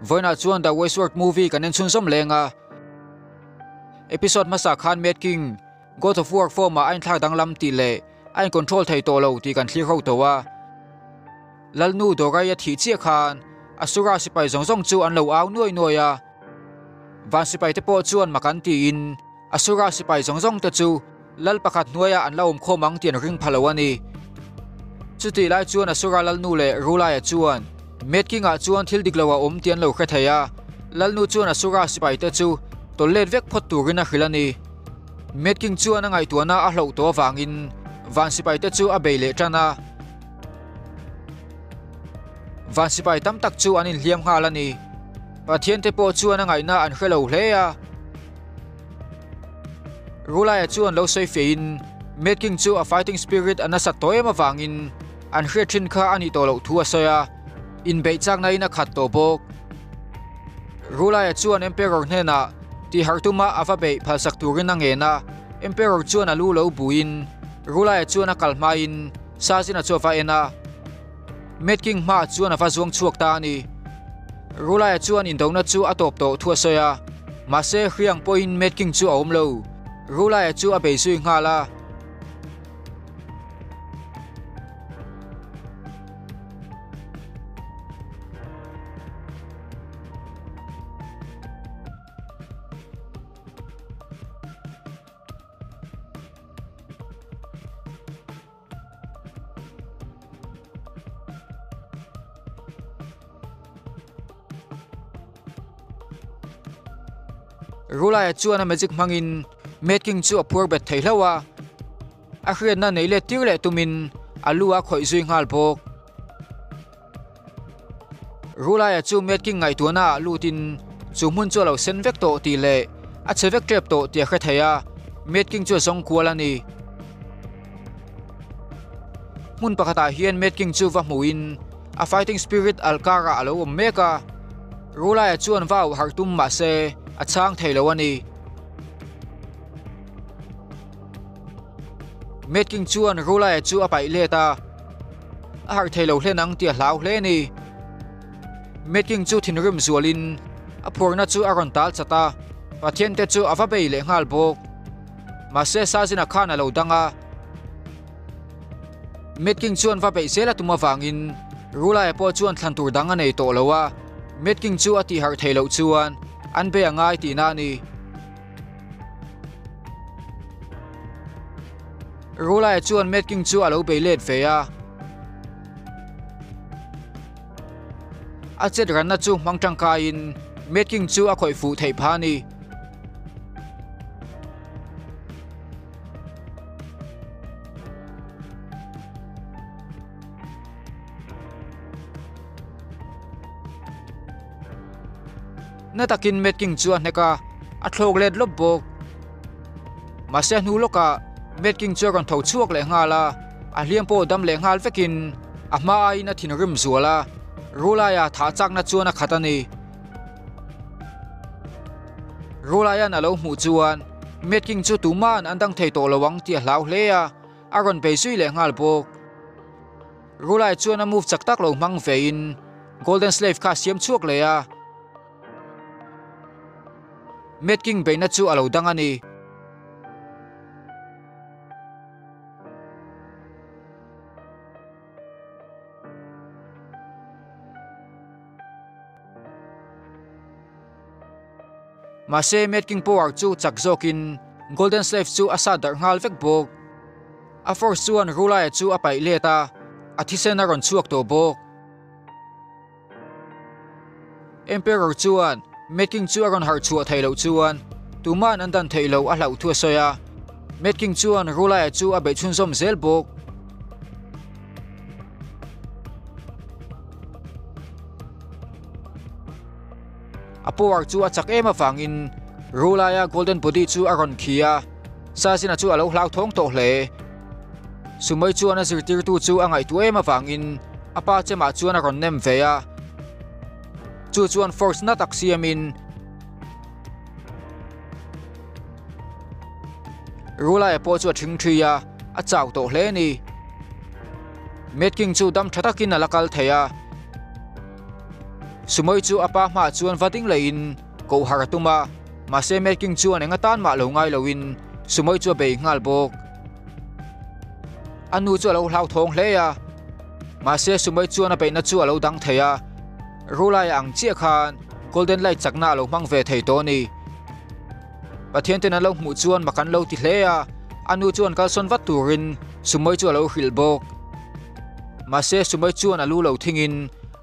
voina chuan The Westworld movie kan en chun som lenga episode masa khan met king God of War form a ain thla dang lam ti le ain control thei to lo ti kan thlir ho to wa lalnu dogai a thi chi khan asura sipai zongjong chu an lo aw nuai noya van sipai te po chuan makan ti in asura sipai zongjong te chu lal pakhat nuaya an laum khomang tian ring phalawani chuti lai chuan asura lalnu le rulai chuan met king a chuan thil diklowa tian lo kha thaya lalnu chuan asura sipai te chu tolet vek phot turina khilani met king chuan angai tuana a hlo to wangin van sipai te chu a beile tana van sipai tam tak chu anin hliam ngalani pathian te po chuan angai na an khelo hleya rulai chuan lo sei fein met king chu a fighting spirit anasa toema wangin an hrethin kha ani to lo thu asaya in beichak nai na khat to bok rulai chuan emperor hena ti hartuma ava be phalsak turin angena emperor chuan alu lo buin rulai chuan a kalmain sajina chofa ena met king ma chuan ava zuang chuak ta ni rulai chuan in dona chu atop to thu asaya mase hriang point met king chu om lo rulai chu a be sui ngala rulai chuan a magic mangin met king chu apur bet theihlawa a hriat na neile tirle tumin alua khoi zui ngal bok rulai chu met king ngai tuana lutin chu mun chu lo sen vek to ti le a chevek trep to ti kha thaya met king chu song kualani mun pakata hian met king chu va muin a fighting spirit alkara alo meka rulai chuan vau hartum ma se a chang theilawani met king chuan rulai chu apai leta a har theilo hlenang tia hlau hle ni met king chu thinrim zualin a phurna chu aron tal chata pathian te chu ava bei le ngal bok ma se sajina khana lo danga met king chuan va bei sela tuma wangin rulai po chuan thlantur danga nei to lowa met king chu ati har theilo chuan an be angai ti na ni rulai chuan met king chu alo be let feya a chet ran na chu mangtang ka in met king chu a khoi fu thei phani na takin met king chuan heka a thlok let lop bok ma se hnu loka met king chu kan tho chuak le ngala a hliam po dam le ngal vekin a ma ai na thin rim zuala rulaya tha chak na chuan a khatani rulaya na lo mu chuan met king chu tuman andang thei to lawang ti hlau hleya aron be sui le ngal bok rulai chuan a move chak tak lo mang vein golden slave kha siam chuak le ya met king be na chu alo dangani mase met king power chu chak zokin golden slave chu asa dar ngal vek bok a force chuan rulai chu apai leta athisen aron chuak to bok emperor chuan met king chu aron har chu thailo chuan tuman andan thailo a hlau thu soya met king chuan rulai chu a be chun som zel bok apoar chu a chak ema wangin rulaya golden body chu aron khia sajina chu alo hlau thong to hle sumai chuan a zirtir tu chu angai tu ema wangin apa chema chuan aron nem veya chu chuan force na taksiamin rulai po chu thing thria a chau to hle ni met king chu dam thatakin alakal theya sumoi chu apa ma chuan vating lein ko haratuma ma se making chuan enga tan ma lo ngai loin sumoi chu be ngal bok anu chu lo hlau thong hleya ma se sumoi chuan a be na chu lo dang theya rulai ang chia khan golden light chakna lo mang ve thei to ni pathian ten lo mu chuan makan lo ti hleya anu chuan kal son wat turin sumoi chu lo hil bok ma se sumoi chuan alu lo thingin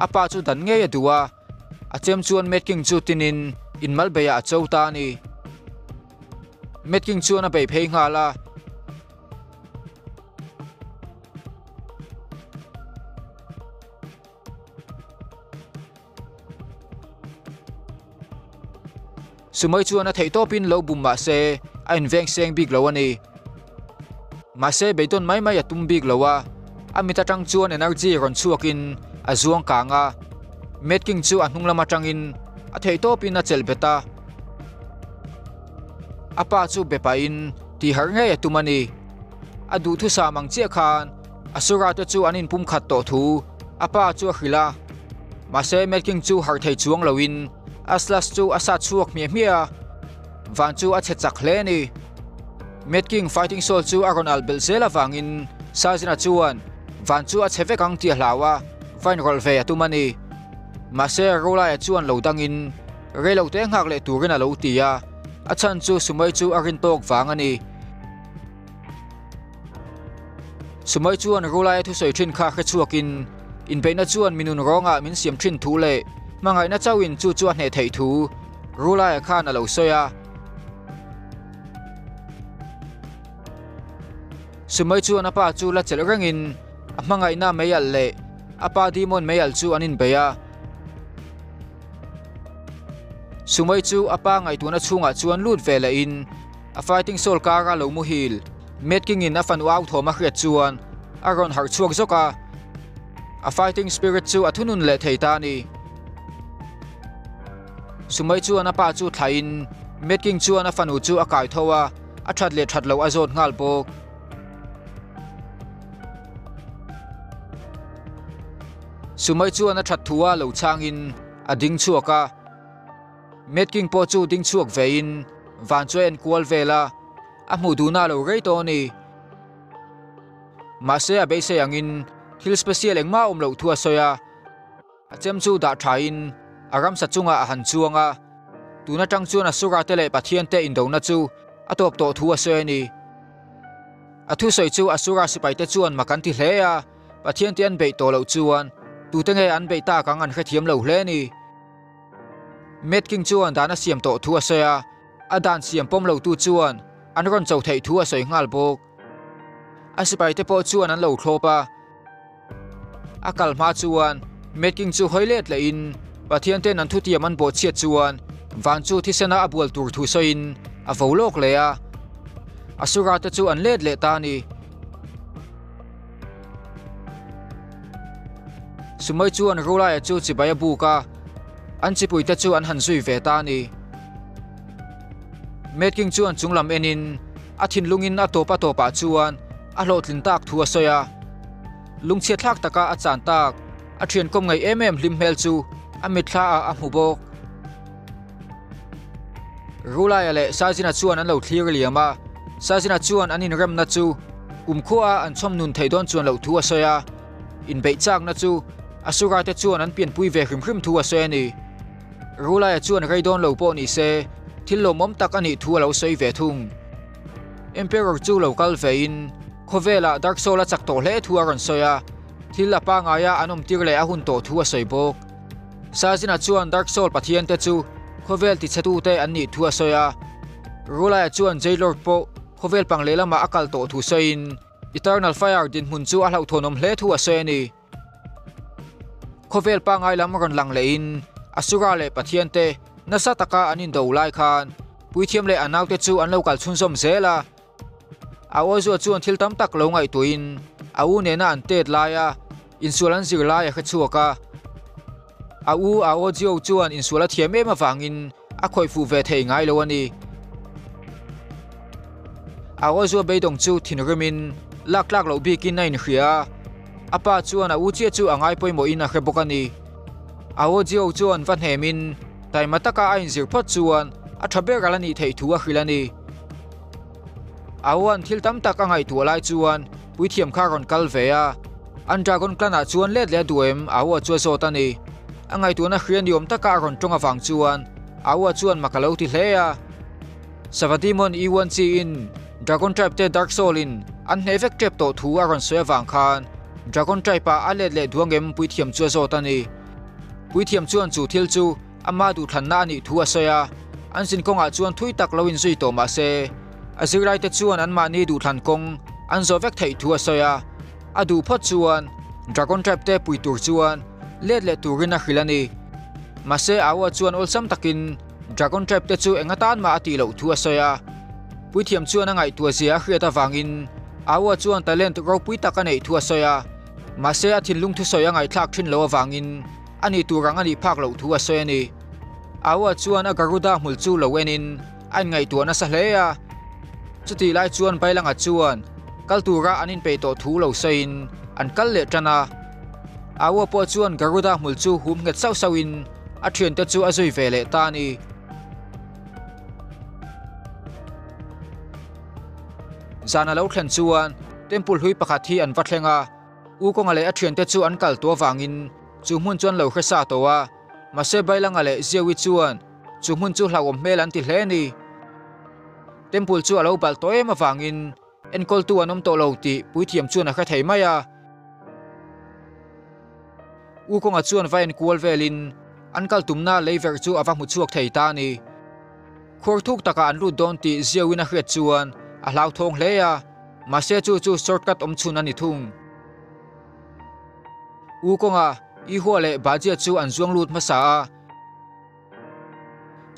apa chu dan nge duwa achem chuan making chu tinin in malbeya chauta ni making chuan a be phei ngala sumoi chuan a thei topin lo bum ma se a in veng seng big lo ani ma se beidon mai mai atum big lowa amita tang chuan energy ron chuakin a zuang kanga making chu anung lama tangin a thei topin a chel beta apa chu bepa in ti har nge atumani adu thu samang che khan asura te chu anin pum khat to thu apa chu khila ma se making chu har thei chuang loin aslas chu asa chuak mia van chu a chechak hle ni making fighting soul chu aron albel zela wangin sajina chuan van chu a cheve kang ti hlawa vain rol ve atumani ma se rola chuan lo dangin relo te ngak le turin a lo tia a chan chu sumai chu arin tok wangani sumai chuan rola thu soi thin kha kha chuakin in beina chuan minun ronga min siam thin thu le mangai na chawin chu chuan he thei thu rola khan a lo soya sumai chuan apa chu la chel rangin amangai na meyal le apa dimon meyal chu anin beya sumai chu apa ngai tuna chunga chuan lut vela in a fighting soul kara lo mu hil making in afan wow thoma khret chuan aron har chuak zoka a fighting spirit chu athunun le theita ni sumai chuan apa chu thain making chuan afanu chu akai thowa a that le that lo azot ngal bok sumai chuan a that thuwa lo changin a ding chuaka making po chu ding chuak vein van chen kwal vela a muduna lo rei to ni ma se a be se angin thil special engma lo thua soya a chem chu da thain aram sa chunga a han chuanga tuna tang chuan a sura te le pathian te in do na chu a top to thua se ni a thu soi chu a sura sipai te chuan makan ti hleya pathian te an be to lo chuan tu te nge an be ta kang an khathiam lo hle ni making chuan dana siam to thua soya adan siam pom lo tu chuan an ron chau thei thua soi ngal bok asipai te po chuan an lo thlopa akal ma chuan making chu hoilet le in pathian te nan thu tiam an bo chiat chuan van chu thisena abul tur thu soin a volok le a asura te chu an let le ta ni sumai chuan rola chu chibaya buka an chipui te chu an han zui ve ta ni making chuan chunglam enin a thin lungin a topa chuan a hlotlin tak thua soya lungchhe thlak taka a chan tak a thian kom ngai em hlim hmel chu a mitthla a hmubok rula le sajina chuan an lo thlir liama sajina chuan anin rem na chu kumkhua an chom nun theidon chuan lo thua soya in be chak na chu asura te chuan an pian pui ve hrim thua soya ni rula chuan raidon lo po ni se thillo mom tak ani thu lo soi ve thung emperor chu lo kal vein khovela dark soul a chak to hle thu aron soya thilla pa nga ya anom tir le a hun to thu a soi bok sajina chuan dark soul pathian te chu khovel ti chatu te an ni thu a soya rula chuan jailor po khovel pang le lama akal to thu soin eternal fire din hun chu a hlau thonom hle thu a soya ni khovel pa ngai lam ron lang le in asura le pathian te nasa taka anin do lai khan puithiam le anau te chu an local chhun som zela a ozo chuan thil tam tak lo ngai tuin a u ne na an tet laia insulan zir laia kha chuaka a u a ozo chuan insula thiam em awangin a khoi fu ve thei ngai lo ani a ozo beidong chu thinrimin lak lo bikin nain khria apa chuan a u che chu angai poimo in a khrebokani awo jiu chuan van hemin tai mataka ain zir phot chuan a thabe galani thei thu a khilani awan thil tam tak angai tu lai chuan puithiam kha ron kal ve a an dragon klana chuan let le duem awa chu zo tani angai tu na khrian yom taka ron tonga wang chuan awa chuan makalo ti hle a savadimon i1 chi in dragon tribe te dark soul in an nevek trap to thu a ron soya wang khan dragon tribe pa alet le duangem puithiam chu zo tani puithiam chuan chu thil chu ama du thanna ni thu a soya an sin konga chuan thui tak loin zui to ma se azilai te chuan an ma ni du than kong an zo vek thei thu a soya adu phot chuan dragon tribe te puitur chuan let le turin a khilani mase awa chuan olsam takin dragon tribe te chu engatan ma ati lo thu a soya puithiam chuan angai tu zia khriata wangin awa chuan talent ro puita ka nei thu a soya mase a thilung thu soya ngai thlak thin lo wangin ani turang ani phak lo thu a soya ni awa chuan a garuda hmul chu lo enin an ngai tu na sa hleya chuti lai chuan bailanga chuan kaltura anin pe to thu lo sein an kal le tana awa po chuan garuda hmul chu hum nget sau sauin a thian te chu a zui ve le ta ni zana lo thlen chuan temple hui pakhat hi an vathlenga u konga le a thian te chu an kal to wangin chu mun chuan lo khresa towa mase bailanga le zewi chuan chu mun chu hlawom mel an ti hle ni temple chu alo bal toem awangin enkol tu anom to lo ti puithiam chuan a kha thei maya u konga chuan vain kual velin ankal tumna lever chu awang mu chuak thei ta ni khor thuk taka an lut don ti zewin a hret chuan a hlau thong hleya mase chu shortcut om chun ani thung u konga i hole bajia chu an zuang lut masa a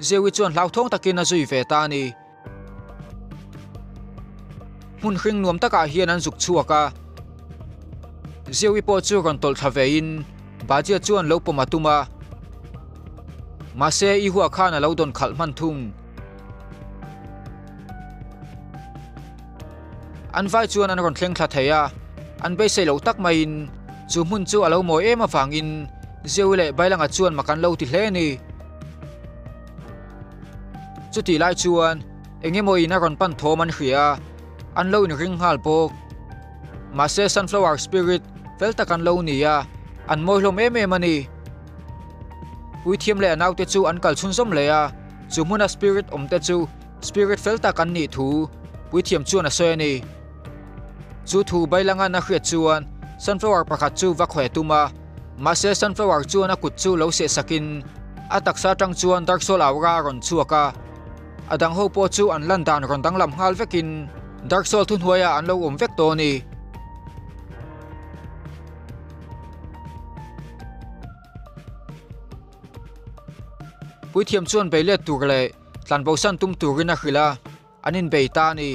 zewi chuan hlau thong takin a zui ve ta ni hun hring nuam taka hian an zuk chuaka zewi po chu ron tol thavein bajia chuan lo pomatuma mase i huwa khana lo don khal man thung an vai chuan an ron thleng thla theya an be sei lo tak main chu mun chu alo mo ema wangin zewi le bailanga chuan makan lo ti hle ni chuti lai chuan engemo ina ron pan thoman hria an lo in ring hal bok mase sunflower spirit velta kan lo nia an moi hlom em mani puithiam le anau te chu an kal chun som le a chu muna spirit om te chu spirit velta kan ni thu puithiam chuan a soy ni chu thu bailanga na hriat chuan sunflower pakhat chu va khwe tuma mase sunflower chuan a kut chu lo se sakin ataksa tang chuan dark soul awra ron chuaka adang ho po chu an lan dan ron dang lam hal vekin dark soul thun huaya an lo om vek to ni puithiam chuan beile tur le tlan bo san tum turin a hrila anin beita ni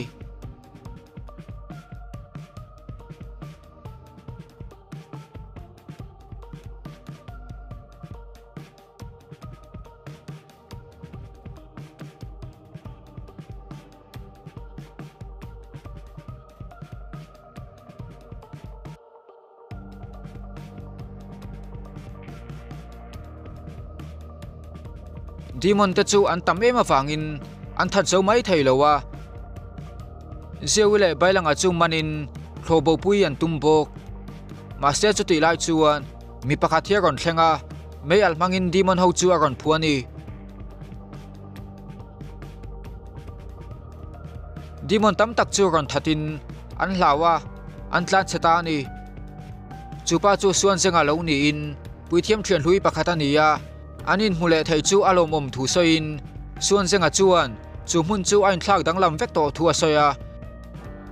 demon te chu an tam ema wangin an that zo mai thei lowa zewi le bailanga chu manin thlobo pui an tumbok master chu ti lai chuan mi pakhat hi ron thlenga mei al mangin demon ho chu a ron phuani demon tam tak chu ron thatin an hlawa an tlan cheta ni chupa chu suan zenga lo ni in puithiam thian hlui pakhat ania anin hule thei chu alom om thu soin suan zenga chuan chu mun chu ain thlak dang lam vek to thu a soya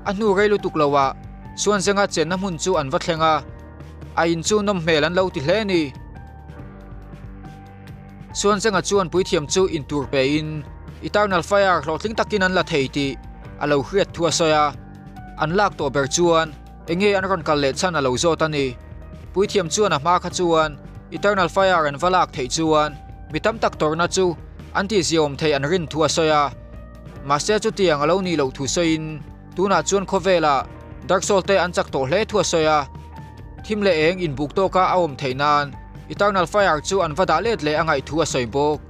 anu reilu tuk lowa suan zenga chen na mun chu an va thlenga ain chu nom hmel an lo ti hle ni suan zenga chuan puithiam chu in tur pe in eternal fire hlotling takin an la thei ti alo hriat thu a soya an lak to ber chuan enge an ron kal le chan alo zo tani puithiam chuan a ma kha chuan eternal fire and valak thei chuan mitam tak torna chu anti ziom thei an rin thu a soya master chu tiang alo ni lo thu soin tuna chuan khovela dark soul te an chak to hle thu a soya thim le eng in buk to ka awm theinan eternal fire chu an vada let le angai thu a soi bok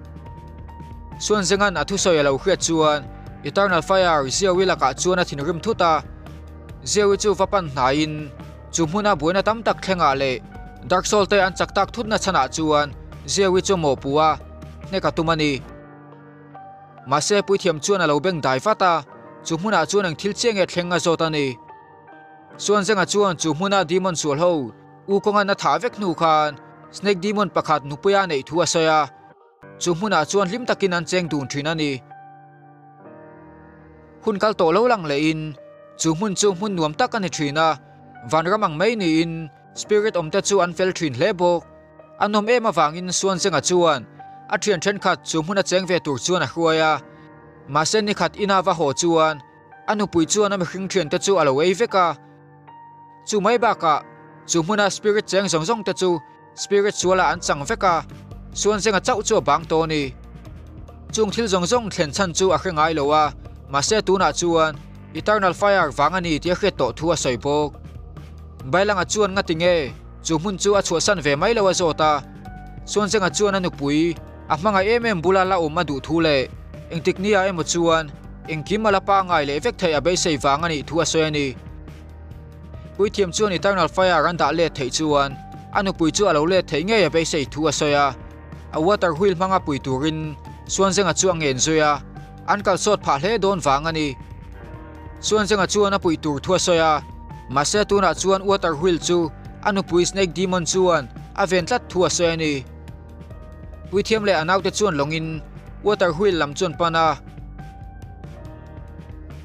suan zengan athu soi lo khriat chuan eternal fire ziawila ka chuan a thin rim thuta ziawi chu vapan hnain chu hmuna buina tam tak thlenga le dark soul te an chaktak thutna chana chuan ziawi chu mo puwa ne ka tumani mase puithiam chuan alo beng dai fata chu hmuna chuan ang thil chenge thlenga zotani suan zenga chuan chu hmuna demon sul ho u konga na tha vek nu khan snake demon pakhat nupuya nei thu asoya chu hmuna chuan lim takin an cheng dun thinani hun kal to lo lang le in chu hmun nuam tak ani thina van ramang mai ni in spirit omte chu an fel thin lebok anom ema wangin suan zenga chuan a thian then khat chu hmuna cheng ve tur chuan a hruaya ma sen ni khat ina wa ho chuan anu pui chuan am hring thian te chu alo ei veka chu mai ba ka chu hmuna spirit cheng zong te chu spirit chuala an chang veka suan zenga chau chu bang to ni chung thil zong thlen chan chu a hrengai lowa ma se tuna chuan eternal fire wangani ti khe to thu a soipok bailanga chuan nga tinge chu hmun chu a chuasan ve mai lawa zota suan zenga chuan anu pui a hmanga em bulala oma du thu le engtiknia emo chuan engkimala pa ngai le vek thei a be sei wangani thu a soyani puithiam chuan eternal fire ran da le thei chuan anu pui chu alo le thei nge a be sei thu a soya a water wheel manga pui turin suan zenga chuang en zoya ankal sot pha hle don wangani suan zenga chuan a pui tur thu a soya mase tuna chuan water wheel chu anu pui snake demon chuan a ven tlat thu a soyani puithiam le anau te chuan longin water wheel lam chuan pana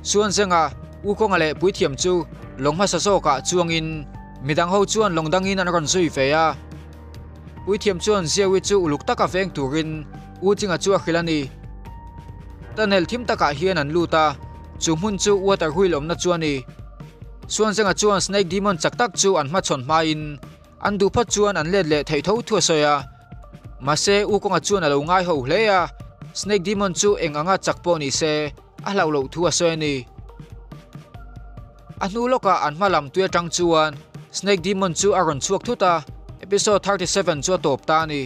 suan zenga u konga le puithiam chu longma sa so ka chuangin midang ho chuan longdangin an ron zui veya puithiam chuan ziawi chu uluk taka veng turin u chinga chu a khilani tanel thim taka hian an luta chu hmun chu water wheel omna chuani suan zenga chuan snake demon chaktak chu an ma chon main an du phat chuan an let le thei tho thu soya mase u konga chuan alo ngai ho hleya snake demon chu enganga chakpo ni se a hlau lo thu a soyani anu loka an malam tuya tang chuan snake demon chu aron chuak thuta episode 37 chu top ta ni